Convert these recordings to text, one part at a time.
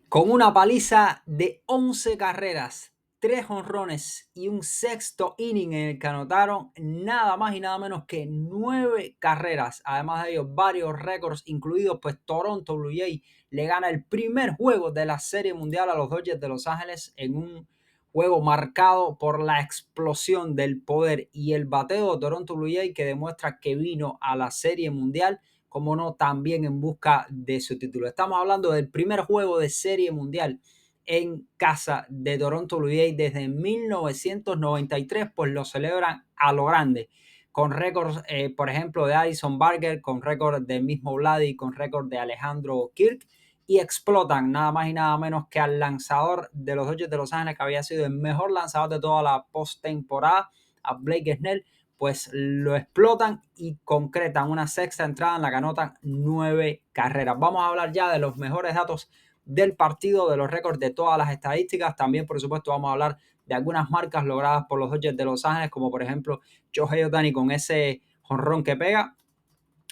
Con una paliza de 11 carreras, 3 jonrones y un sexto inning en el que anotaron nada más y nada menos que 9 carreras. Además de ellos, varios récords incluidos, pues Toronto Blue Jays le gana el primer juego de la Serie Mundial a los Dodgers de Los Ángeles en un juego marcado por la explosión del poder y el bateo de Toronto Blue Jays, que demuestra que vino a la Serie Mundial, como no, también en busca de su título. Estamos hablando del primer juego de Serie Mundial en casa de Toronto Blue Jays desde 1993, pues lo celebran a lo grande, con récords, por ejemplo, de Addison Barger, con récord del mismo Vladi, con récord de Alejandro Kirk, y explotan nada más y nada menos que al lanzador de los Dodgers de Los Ángeles, que había sido el mejor lanzador de toda la postemporada, a Blake Snell, pues lo explotan y concretan una sexta entrada en la que anotan 9 carreras. Vamos a hablar ya de los mejores datos del partido, de los récords de todas las estadísticas. También, por supuesto, vamos a hablar de algunas marcas logradas por los Dodgers de Los Ángeles, como por ejemplo Shohei Ohtani con ese jonrón que pega,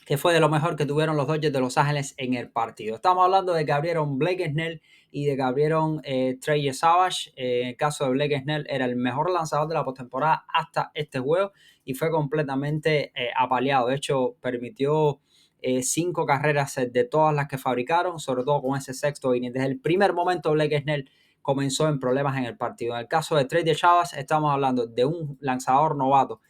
que fue de lo mejor que tuvieron los Dodgers de Los Ángeles en el partido. Estamos hablando de que abrieron Blake Snell y de que abrieron Trey Savage. En el caso de Blake Snell, era el mejor lanzador de la postemporada hasta este juego y fue completamente apaleado. De hecho, permitió 5 carreras de todas las que fabricaron, sobre todo con ese sexto inning. Desde el primer momento, Blake Snell comenzó en problemas en el partido. En el caso de Trey Savage, estamos hablando de un lanzador novato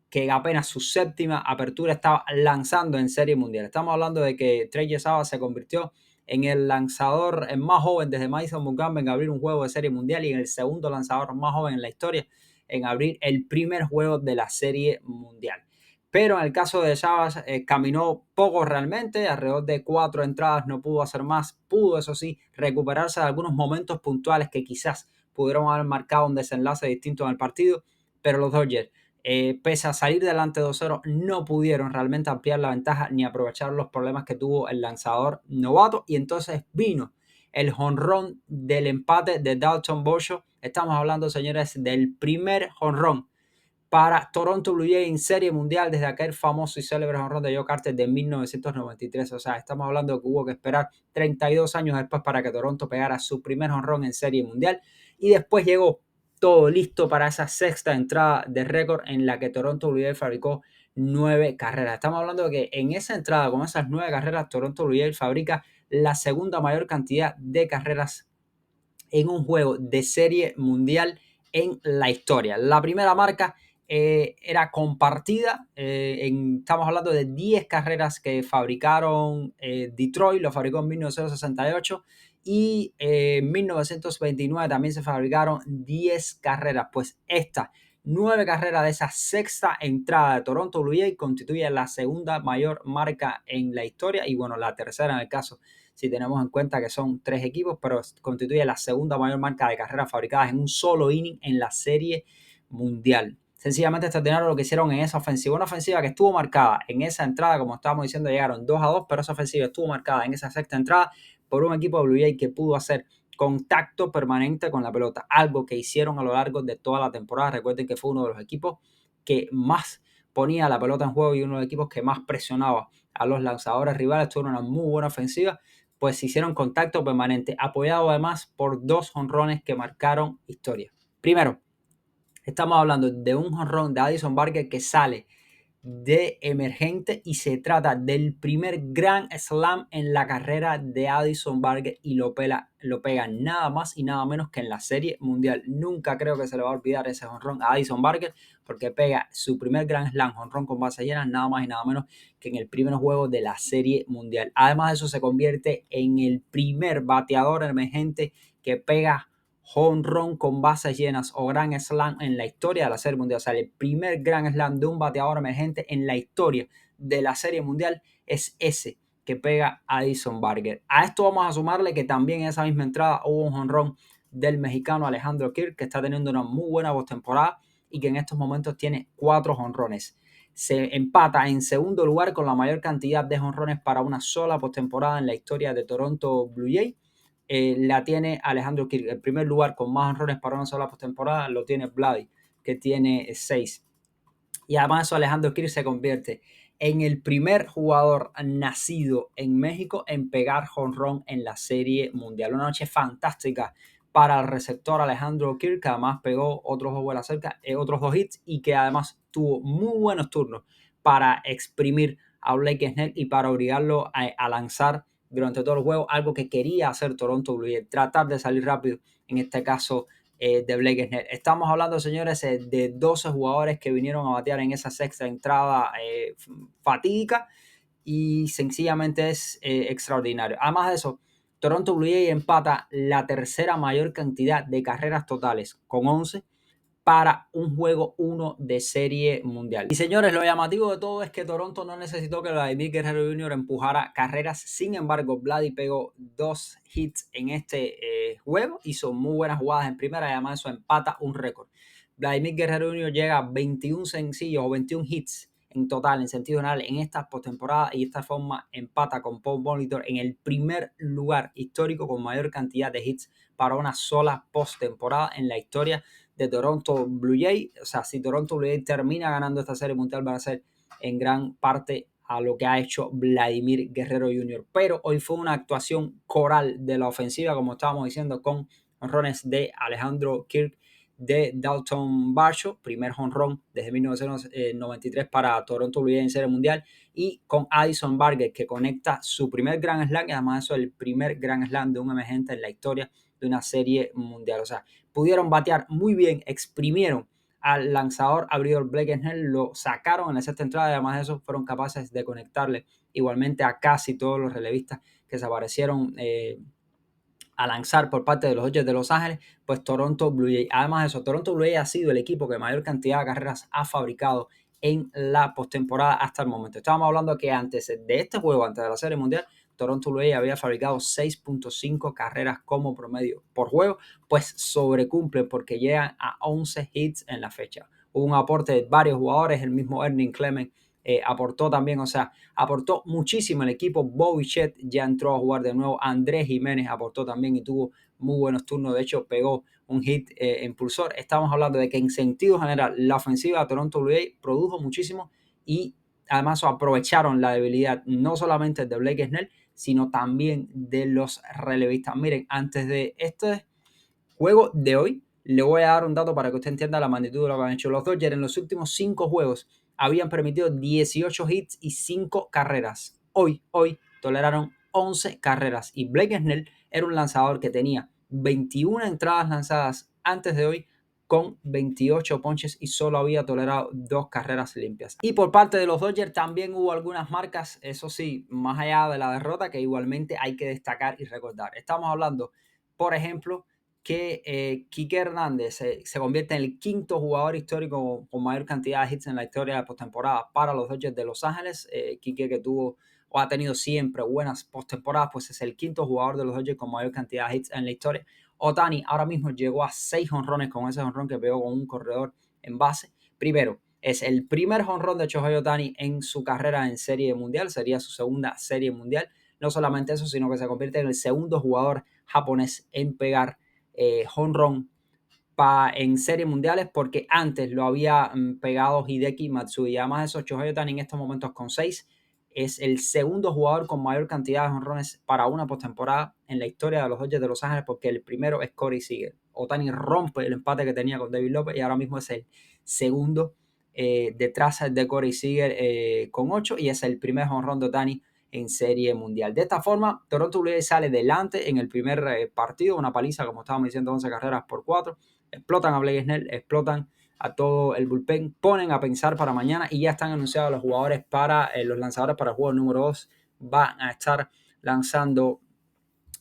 que apenas su séptima apertura estaba lanzando en Serie Mundial. Estamos hablando de que Trey Savage se convirtió en el lanzador más joven desde Madison Bumgarner en abrir un juego de Serie Mundial y en el segundo lanzador más joven en la historia en abrir el primer juego de la Serie Mundial. Pero en el caso de Savage caminó poco realmente, alrededor de 4 entradas, no pudo hacer más. Pudo, eso sí, recuperarse de algunos momentos puntuales que quizás pudieron haber marcado un desenlace distinto en el partido, pero los Dodgers, pese a salir delante 2-0, no pudieron realmente ampliar la ventaja ni aprovechar los problemas que tuvo el lanzador novato, y entonces vino el jonrón del empate de Dalton Varsho. Estamos hablando, señores, del primer jonrón para Toronto Blue Jays en Serie Mundial desde aquel famoso y célebre jonrón de Joe Carter de 1993. O sea, estamos hablando de que hubo que esperar 32 años después para que Toronto pegara su primer jonrón en Serie Mundial, y después llegó todo listo para esa sexta entrada de récord en la que Toronto Blue Jays fabricó 9 carreras. Estamos hablando de que en esa entrada, con esas 9 carreras, Toronto Blue Jays fabrica la segunda mayor cantidad de carreras en un juego de Serie Mundial en la historia. La primera marca era compartida, estamos hablando de 10 carreras que fabricaron Detroit, lo fabricó en 1968, y en 1929 también se fabricaron 10 carreras. Pues esta 9 carreras de esa sexta entrada de Toronto Blue Jays constituye la segunda mayor marca en la historia, y bueno, la tercera en el caso si tenemos en cuenta que son 3 equipos, pero constituye la segunda mayor marca de carreras fabricadas en un solo inning en la Serie Mundial. Sencillamente extraordinario lo que hicieron en esa ofensiva, una ofensiva que estuvo marcada en esa entrada, como estábamos diciendo, llegaron 2-2, pero esa ofensiva estuvo marcada en esa sexta entrada por un equipo de Blue Jays que pudo hacer contacto permanente con la pelota, algo que hicieron a lo largo de toda la temporada. Recuerden que fue uno de los equipos que más ponía la pelota en juego y uno de los equipos que más presionaba a los lanzadores rivales. Tuvo una muy buena ofensiva, pues hicieron contacto permanente, apoyado además por 2 jonrones que marcaron historia. Primero, estamos hablando de un jonrón de Addison Barger que sale de emergente, y se trata del primer Grand Slam en la carrera de Addison Barger, y lo pega nada más y nada menos que en la Serie Mundial. Nunca creo que se le va a olvidar ese jonrón a Addison Barger, porque pega su primer Grand Slam, jonrón con base llena, nada más y nada menos que en el primer juego de la Serie Mundial. Además de eso, se convierte en el primer bateador emergente que pega jonrón con bases llenas o Grand Slam en la historia de la Serie Mundial. O sea, el primer Grand Slam de un bateador emergente en la historia de la Serie Mundial es ese que pega a Addison Barger. A esto vamos a sumarle que también en esa misma entrada hubo un jonrón del mexicano Alejandro Kirk, que está teniendo una muy buena postemporada y que en estos momentos tiene 4 jonrones. Se empata en segundo lugar con la mayor cantidad de jonrones para una sola postemporada en la historia de Toronto Blue Jays. La tiene Alejandro Kirk. El primer lugar con más honrones para una sola postemporada lo tiene Vladi, que tiene 6. Y además eso, Alejandro Kirk se convierte en el primer jugador nacido en México en pegar jonrón en la Serie Mundial. Una noche fantástica para el receptor Alejandro Kirk, que además pegó otros dos vuelas cerca, otros dos hits, y que además tuvo muy buenos turnos para exprimir a Blake Snell y para obligarlo a lanzar durante todo el juego, algo que quería hacer Toronto Blue Jays, tratar de salir rápido, en este caso de Blake Snell. Estamos hablando, señores, de 12 jugadores que vinieron a batear en esa sexta entrada fatídica, y sencillamente es extraordinario. Además de eso, Toronto Blue Jays empata la tercera mayor cantidad de carreras totales con 11 para un juego 1 de Serie Mundial. Y señores, lo llamativo de todo es que Toronto no necesitó que Vladimir Guerrero Jr. empujara carreras. Sin embargo, Vladdy pegó 2 hits en este juego. Hizo muy buenas jugadas en primera y además eso empata un récord. Vladimir Guerrero Jr. llega a 21 sencillos o 21 hits en total, en sentido general, en esta postemporada, y de esta forma empata con Paul Molitor en el primer lugar histórico con mayor cantidad de hits para una sola postemporada en la historia de Toronto Blue Jays. O sea, si Toronto Blue Jays termina ganando esta Serie Mundial, va a ser en gran parte a lo que ha hecho Vladimir Guerrero Jr. Pero hoy fue una actuación coral de la ofensiva, como estábamos diciendo, con jonrones de Alejandro Kirk, de Dalton Varsho, primer jonrón desde 1993 para Toronto Blue Jays en Serie Mundial, y con Addison Barger, que conecta su primer Grand Slam, y además eso es el primer Grand Slam de un emergente en la historia de una Serie Mundial. O sea, pudieron batear muy bien, exprimieron al lanzador abridor Blake Snell, lo sacaron en la sexta entrada y además de eso fueron capaces de conectarle igualmente a casi todos los relevistas que se aparecieron a lanzar por parte de los Dodgers de Los Ángeles, pues Toronto Blue Jays. Además de eso, Toronto Blue Jays ha sido el equipo que mayor cantidad de carreras ha fabricado en la postemporada hasta el momento. Estábamos hablando que antes de este juego, antes de la Serie Mundial, Toronto Blue Jays había fabricado 6.5 carreras como promedio por juego, pues sobrecumple porque llegan a 11 hits en la fecha. Hubo un aporte de varios jugadores, el mismo Ernie Clement aportó también, o sea, aportó muchísimo el equipo. Bobby Chet ya entró a jugar de nuevo. Andrés Jiménez aportó también y tuvo muy buenos turnos. De hecho, pegó un hit impulsor. Estamos hablando de que en sentido general la ofensiva de Toronto Blue Jays produjo muchísimo y además aprovecharon la debilidad no solamente de Blake Snell, sino también de los relevistas. Miren, antes de este juego de hoy, le voy a dar un dato para que usted entienda la magnitud de lo que han hecho. Los Dodgers en los últimos 5 juegos habían permitido 18 hits y 5 carreras. Hoy toleraron 11 carreras. Y Blake Snell era un lanzador que tenía 21 entradas lanzadas antes de hoy con 28 ponches y solo había tolerado 2 carreras limpias. Y por parte de los Dodgers también hubo algunas marcas, eso sí, más allá de la derrota, que igualmente hay que destacar y recordar. Estamos hablando, por ejemplo, que Quique Hernández se convierte en el quinto jugador histórico con mayor cantidad de hits en la historia de postemporada para los Dodgers de Los Ángeles. Quique, que tuvo o ha tenido siempre buenas postemporadas, pues es el quinto jugador de los Dodgers con mayor cantidad de hits en la historia. Ohtani ahora mismo llegó a 6 jonrones con ese jonrón que pegó con un corredor en base. Primero, es el primer jonrón de Shohei Ohtani en su carrera en Serie Mundial, sería su segunda Serie Mundial. No solamente eso, sino que se convierte en el segundo jugador japonés en pegar jonrón en series mundiales, porque antes lo había pegado Hideki Matsui. Además de eso, Shohei Ohtani en estos momentos con 6 es el segundo jugador con mayor cantidad de jonrones para una postemporada en la historia de los Dodgers de Los Ángeles, porque el primero es Corey Seager. Ohtani rompe el empate que tenía con David López y ahora mismo es el segundo detrás de Corey Seager con 8, y es el primer jonrón de Ohtani en Serie Mundial. De esta forma, Toronto Blue Jays sale delante en el primer partido, una paliza, como estábamos diciendo, 11 carreras por 4. Explotan a Blake Snell, explotan a todo el bullpen, ponen a pensar para mañana y ya están anunciados los jugadores para los lanzadores para el juego número 2. Van a estar lanzando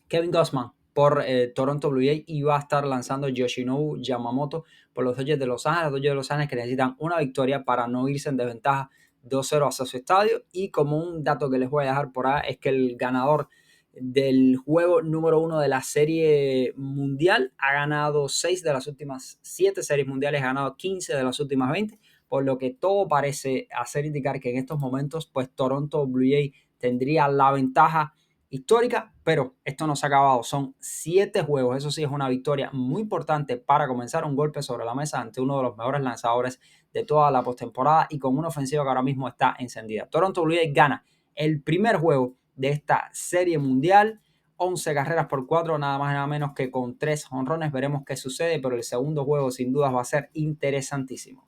Kevin Gausman por Toronto Blue Jays y va a estar lanzando Yoshinobu Yamamoto por los Dodgers de Los Ángeles. Los Dodgers de Los Ángeles que necesitan una victoria para no irse en desventaja 2-0 hacia su estadio. Y como un dato que les voy a dejar por ahí es que el ganador del juego número 1 de la Serie Mundial ha ganado 6 de las últimas 7 series mundiales, ha ganado 15 de las últimas 20, por lo que todo parece hacer indicar que en estos momentos pues Toronto Blue Jays tendría la ventaja histórica, pero esto no se ha acabado. Son 7 juegos. Eso sí es una victoria muy importante para comenzar un golpe sobre la mesa ante uno de los mejores lanzadores de toda la postemporada y con una ofensiva que ahora mismo está encendida. Toronto Blue Jays gana el primer juego de esta serie mundial. 11 carreras por 4, nada más y nada menos que con 3 jonrones. Veremos qué sucede, pero el segundo juego sin dudas va a ser interesantísimo.